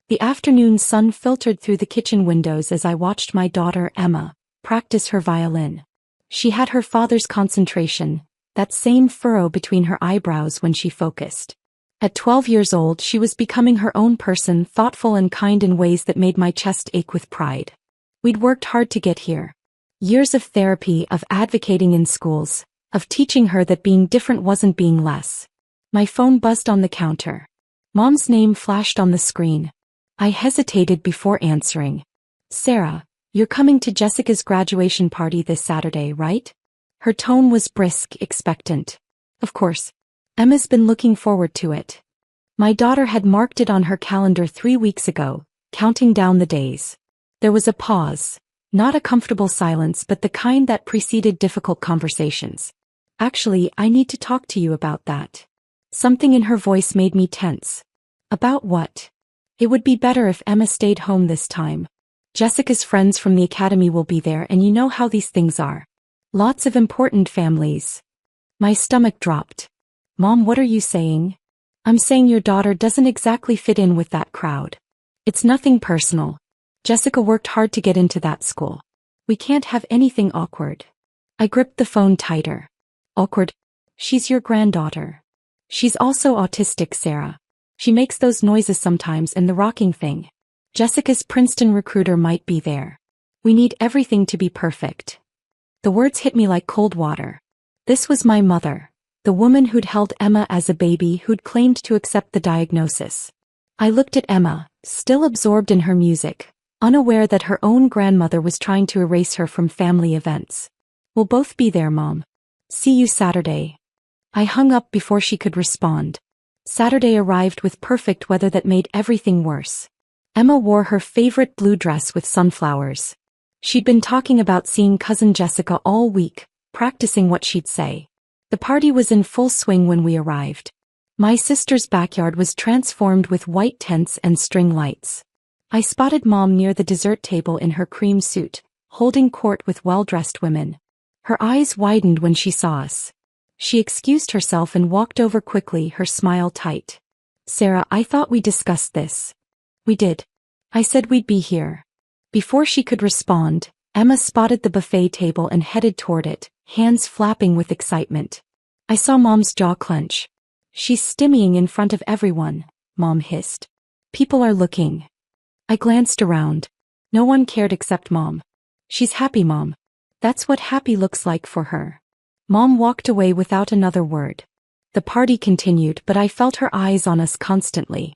The afternoon sun filtered through the kitchen windows as I watched my daughter Emma practice her violin. She had her father's concentration, that same furrow between her eyebrows when she focused. At 12 years old, she was becoming her own person, thoughtful and kind in ways that made my chest ache with pride. We'd worked hard to get here. Years of therapy, of advocating in schools, of teaching her that being different wasn't being less. My phone buzzed on the counter. Mom's name flashed on the screen. I hesitated before answering. Sarah, you're coming to Jessica's graduation party this Saturday, right? Her tone was brisk, expectant. Of course. Emma's been looking forward to it. My daughter had marked it on her calendar 3 weeks ago, counting down the days. There was a pause. Not a comfortable silence, but the kind that preceded difficult conversations. Actually, I need to talk to you about that. Something in her voice made me tense. About what? It would be better if Emma stayed home this time. Jessica's friends from the academy will be there, and you know how these things are. Lots of important families. My stomach dropped. Mom, what are you saying? I'm saying your daughter doesn't exactly fit in with that crowd. It's nothing personal. Jessica worked hard to get into that school. We can't have anything awkward. I gripped the phone tighter. Awkward? She's your granddaughter. She's also autistic, Sarah. She makes those noises sometimes, and the rocking thing. Jessica's Princeton recruiter might be there. We need everything to be perfect. The words hit me like cold water. This was my mother, the woman who'd held Emma as a baby, who'd claimed to accept the diagnosis. I looked at Emma, still absorbed in her music, unaware that her own grandmother was trying to erase her from family events. We'll both be there, Mom. See you Saturday. I hung up before she could respond. Saturday arrived with perfect weather that made everything worse. Emma wore her favorite blue dress with sunflowers. She'd been talking about seeing cousin Jessica all week, practicing what she'd say. The party was in full swing when we arrived. My sister's backyard was transformed with white tents and string lights. I spotted Mom near the dessert table in her cream suit, holding court with well-dressed women. Her eyes widened when she saw us. She excused herself and walked over quickly, her smile tight. Sarah, I thought we discussed this. We did. I said we'd be here. Before she could respond, Emma spotted the buffet table and headed toward it, hands flapping with excitement. I saw Mom's jaw clench. She's stimmying in front of everyone, Mom hissed. People are looking. I glanced around. No one cared except Mom. She's happy, Mom. That's what happy looks like for her. Mom walked away without another word. The party continued, but I felt her eyes on us constantly.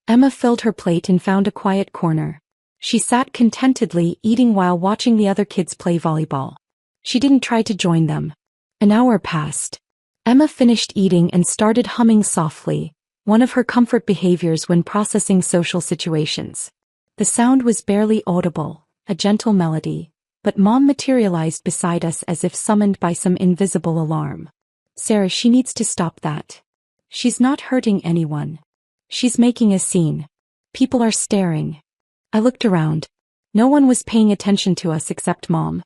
Emma filled her plate and found a quiet corner. She sat contentedly, eating while watching the other kids play volleyball. She didn't try to join them. An hour passed. Emma finished eating and started humming softly, one of her comfort behaviors when processing social situations. The sound was barely audible, a gentle melody, but Mom materialized beside us as if summoned by some invisible alarm. Sarah, she needs to stop that. She's not hurting anyone. She's making a scene. People are staring. I looked around. No one was paying attention to us except Mom.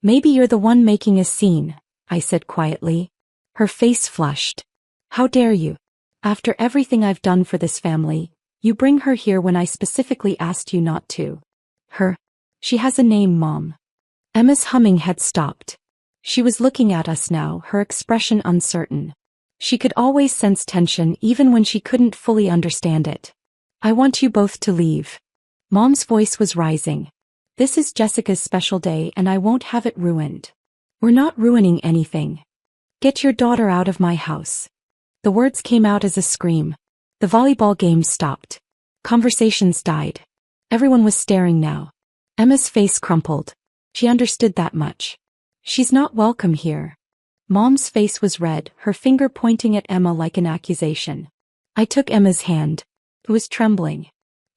Maybe you're the one making a scene, I said quietly. Her face flushed. How dare you? After everything I've done for this family, you bring her here when I specifically asked you not to. Her? She has a name, Mom. Emma's humming had stopped. She was looking at us now, her expression uncertain. She could always sense tension even when she couldn't fully understand it. I want you both to leave. Mom's voice was rising. This is Jessica's special day and I won't have it ruined. We're not ruining anything. Get your daughter out of my house. The words came out as a scream. The volleyball game stopped. Conversations died. Everyone was staring now. Emma's face crumpled. She understood that much. She's not welcome here. Mom's face was red, her finger pointing at Emma like an accusation. I took Emma's hand. It was trembling.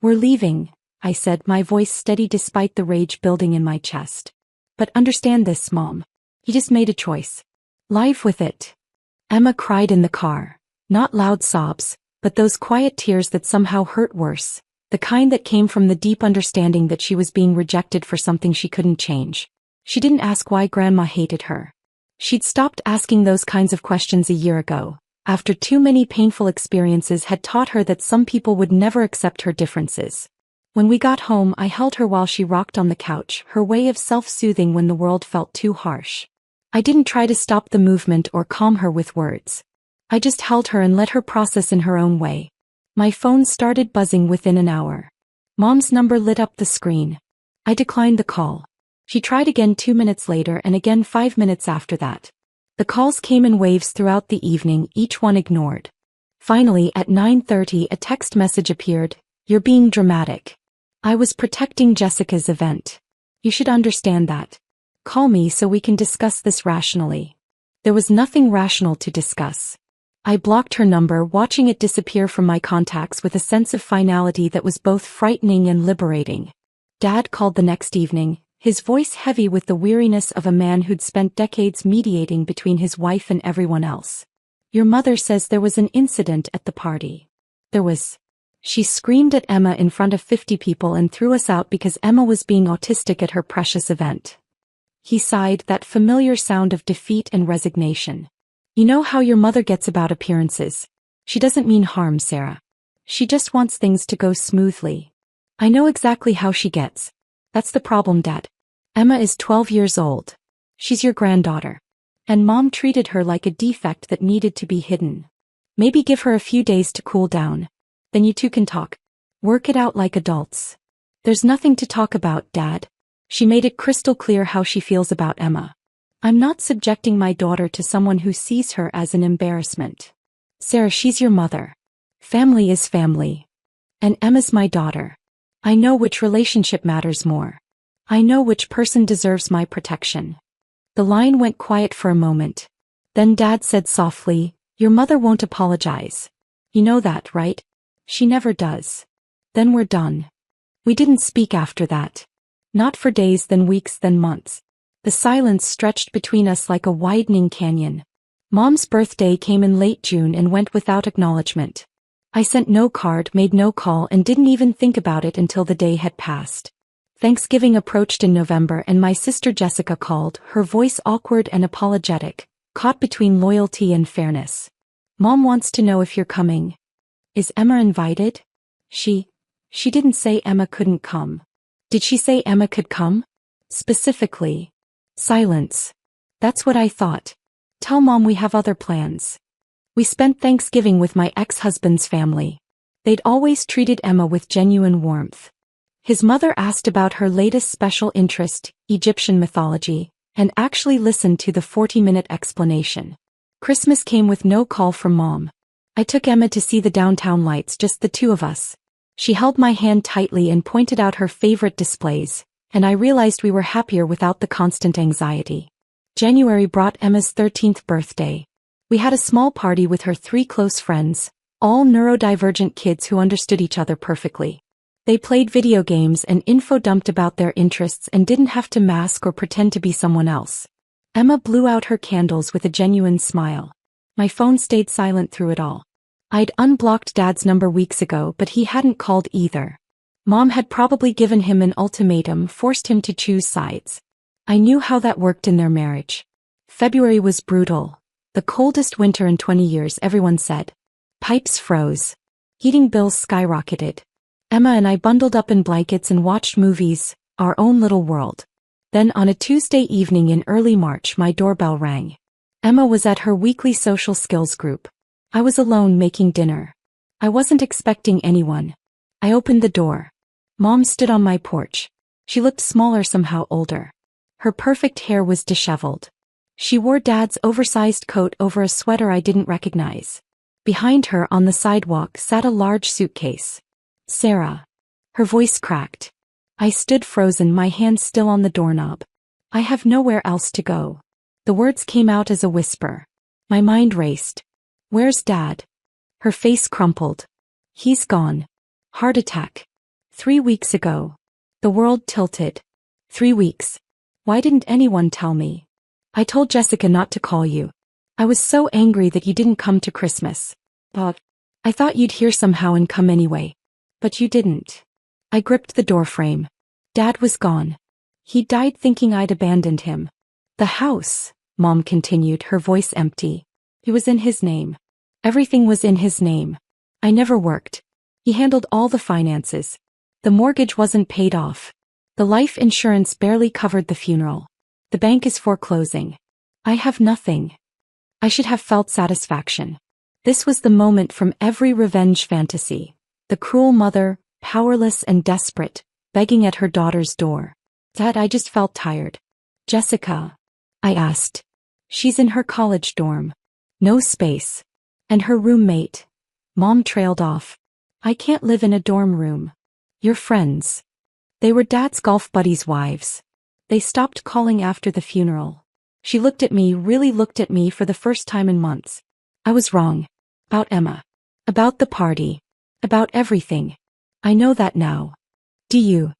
We're leaving, I said, my voice steady despite the rage building in my chest. But understand this, Mom. You just made a choice. Live with it. Emma cried in the car. Not loud sobs, but those quiet tears that somehow hurt worse. The kind that came from the deep understanding that she was being rejected for something she couldn't change. She didn't ask why Grandma hated her. She'd stopped asking those kinds of questions a year ago, after too many painful experiences had taught her that some people would never accept her differences. When we got home, I held her while she rocked on the couch, her way of self-soothing when the world felt too harsh. I didn't try to stop the movement or calm her with words. I just held her and let her process in her own way. My phone started buzzing within an hour. Mom's number lit up the screen. I declined the call. She tried again 2 minutes later and again 5 minutes after that. The calls came in waves throughout the evening, each one ignored. Finally, at 9:30, a text message appeared. "You're being dramatic. I was protecting Jessica's event. You should understand that. Call me so we can discuss this rationally." There was nothing rational to discuss. I blocked her number, watching it disappear from my contacts with a sense of finality that was both frightening and liberating. Dad called the next evening, his voice heavy with the weariness of a man who'd spent decades mediating between his wife and everyone else. "Your mother says there was an incident at the party." "There was." She screamed at Emma in front of 50 people and threw us out because Emma was being autistic at her precious event. He sighed, that familiar sound of defeat and resignation. "You know how your mother gets about appearances. She doesn't mean harm, Sarah. She just wants things to go smoothly." "I know exactly how she gets. That's the problem, Dad. Emma is 12 years old. She's your granddaughter. And Mom treated her like a defect that needed to be hidden. Maybe give her a few days to cool down. Then you two can talk. Work it out like adults." "There's nothing to talk about, Dad." She made it crystal clear how she feels about Emma. "I'm not subjecting my daughter to someone who sees her as an embarrassment. Sarah, she's your mother. Family is family. And Emma's my daughter. I know which relationship matters more. I know which person deserves my protection." The line went quiet for a moment. Then Dad said softly, "Your mother won't apologize. You know that, right? She never does." "Then we're done." We didn't speak after that. Not for days, then weeks, then months. The silence stretched between us like a widening canyon. Mom's birthday came in late June and went without acknowledgement. I sent no card, made no call, and didn't even think about it until the day had passed. Thanksgiving approached in November and my sister Jessica called, her voice awkward and apologetic, caught between loyalty and fairness. "Mom wants to know if you're coming. Is Emma invited?" She didn't say Emma couldn't come. Did she say Emma could come? Specifically. Silence. "That's what I thought. Tell Mom we have other plans." We spent Thanksgiving with my ex-husband's family. They'd always treated Emma with genuine warmth. His mother asked about her latest special interest, Egyptian mythology, and actually listened to the 40-minute explanation. Christmas came with no call from Mom. I took Emma to see the downtown lights, just the two of us. She held my hand tightly and pointed out her favorite displays, and I realized we were happier without the constant anxiety. January brought Emma's 13th birthday. We had a small party with her 3 close friends, all neurodivergent kids who understood each other perfectly. They played video games and info dumped about their interests and didn't have to mask or pretend to be someone else. Emma blew out her candles with a genuine smile. My phone stayed silent through it all. I'd unblocked Dad's number weeks ago, but he hadn't called either. Mom had probably given him an ultimatum, forced him to choose sides. I knew how that worked in their marriage. February was brutal. The coldest winter in 20 years, everyone said. Pipes froze. Heating bills skyrocketed. Emma and I bundled up in blankets and watched movies, our own little world. Then on a Tuesday evening in early March, my doorbell rang. Emma was at her weekly social skills group. I was alone making dinner. I wasn't expecting anyone. I opened the door. Mom stood on my porch. She looked smaller, somehow older. Her perfect hair was disheveled. She wore Dad's oversized coat over a sweater I didn't recognize. Behind her on the sidewalk sat a large suitcase. "Sarah." Her voice cracked. I stood frozen, my hand still on the doorknob. "I have nowhere else to go." The words came out as a whisper. My mind raced. "Where's Dad?" Her face crumpled. "He's gone. Heart attack. 3 weeks ago." The world tilted. 3 weeks. Why didn't anyone tell me? "I told Jessica not to call you. I was so angry that you didn't come to Christmas. But I thought you'd hear somehow and come anyway. But you didn't." I gripped the doorframe. Dad was gone. He died thinking I'd abandoned him. "The house," Mom continued, her voice empty. "It was in his name. Everything was in his name. I never worked. He handled all the finances. The mortgage wasn't paid off. The life insurance barely covered the funeral. The bank is foreclosing. I have nothing. I should have felt satisfaction. This was the moment from every revenge fantasy. The cruel mother, powerless and desperate, begging at her daughter's door. Dad, I just felt tired. Jessica? I asked. She's in her college dorm. No space. And her roommate. Mom trailed off. I can't live in a dorm room. Your friends. They were Dad's golf buddies' wives. They stopped calling after the funeral. She looked at me, really looked at me for the first time in months. I was wrong. About Emma. About the party. About everything. I know that now. Do you?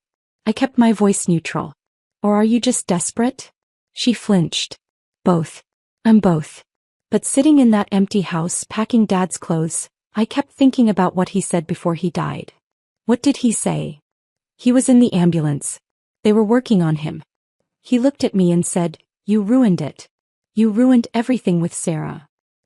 I kept my voice neutral. Or are you just desperate? She flinched. Both. I'm both. But sitting in that empty house packing Dad's clothes, I kept thinking about what he said before he died. What did he say? He was in the ambulance. They were working on him. He looked at me and said, "You ruined it. You ruined everything with Sarah."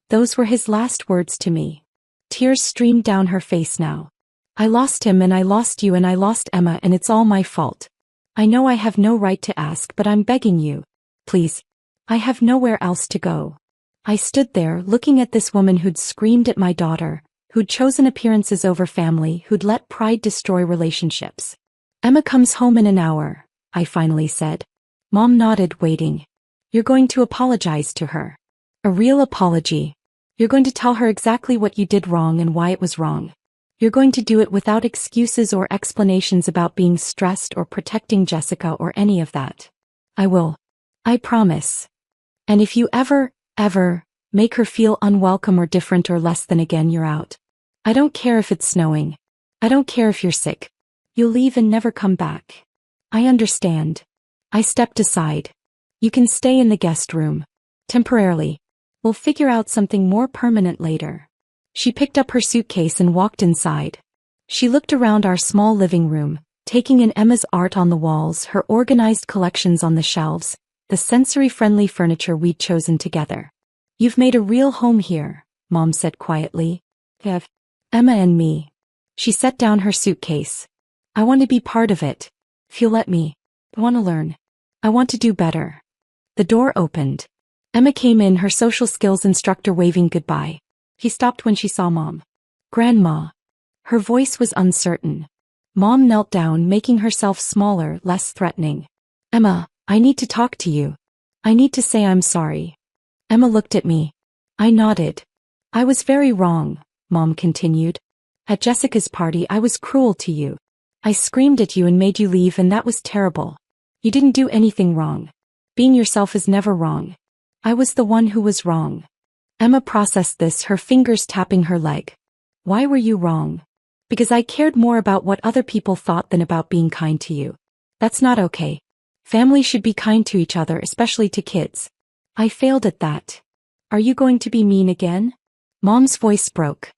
Those were his last words to me. Tears streamed down her face now. I lost him and I lost you and I lost Emma and it's all my fault. I know I have no right to ask, but I'm begging you. Please. I have nowhere else to go. I stood there looking at this woman who'd screamed at my daughter, who'd chosen appearances over family, who'd let pride destroy relationships. Emma comes home in an hour, I finally said. Mom nodded, waiting. You're going to apologize to her. A real apology. You're going to tell her exactly what you did wrong and why it was wrong. You're going to do it without excuses or explanations about being stressed or protecting Jessica or any of that. I will. I promise. And if you ever make her feel unwelcome or different or less than again, you're out. I don't care if it's snowing. I don't care if you're sick. You'll leave and never come back. I understand. I stepped aside. You can stay in the guest room. Temporarily. We'll figure out something more permanent later. She picked up her suitcase and walked inside. She looked around our small living room, taking in Emma's art on the walls, her organized collections on the shelves, the sensory-friendly furniture we'd chosen together. You've made a real home here, Mom said quietly. Have Emma and me. She set down her suitcase. I want to be part of it. If you'll let me. I want to learn. I want to do better. The door opened. Emma came in, her social skills instructor waving goodbye. He stopped when she saw Mom. Grandma. Her voice was uncertain. Mom knelt down, making herself smaller, less threatening. Emma, I need to talk to you. I need to say I'm sorry. Emma looked at me. I nodded. I was very wrong, Mom continued. At Jessica's party I was cruel to you. I screamed at you and made you leave, and that was terrible. You didn't do anything wrong. Being yourself is never wrong. I was the one who was wrong. Emma processed this, her fingers tapping her leg. Why were you wrong? Because I cared more about what other people thought than about being kind to you. That's not okay. Family should be kind to each other, especially to kids. I failed at that. Are you going to be mean again? Mom's voice broke.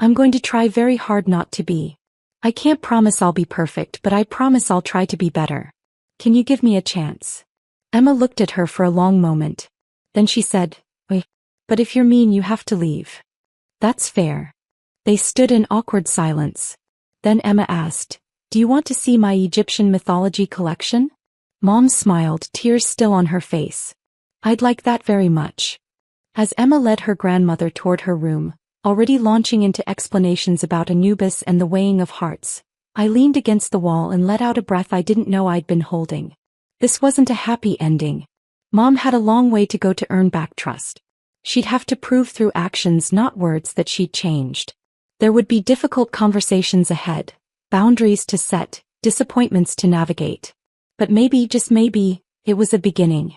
I'm going to try very hard not to be. I can't promise I'll be perfect, but I promise I'll try to be better. Can you give me a chance? Emma looked at her for a long moment. Then she said, Wait, but if you're mean you have to leave. That's fair. They stood in awkward silence. Then Emma asked, Do you want to see my Egyptian mythology collection? Mom smiled, tears still on her face. I'd like that very much. As Emma led her grandmother toward her room, already launching into explanations about Anubis and the weighing of hearts, I leaned against the wall and let out a breath I didn't know I'd been holding. This wasn't a happy ending. Mom had a long way to go to earn back trust. She'd have to prove through actions, not words, that she'd changed. There would be difficult conversations ahead, boundaries to set, disappointments to navigate. But maybe, just maybe, it was a beginning.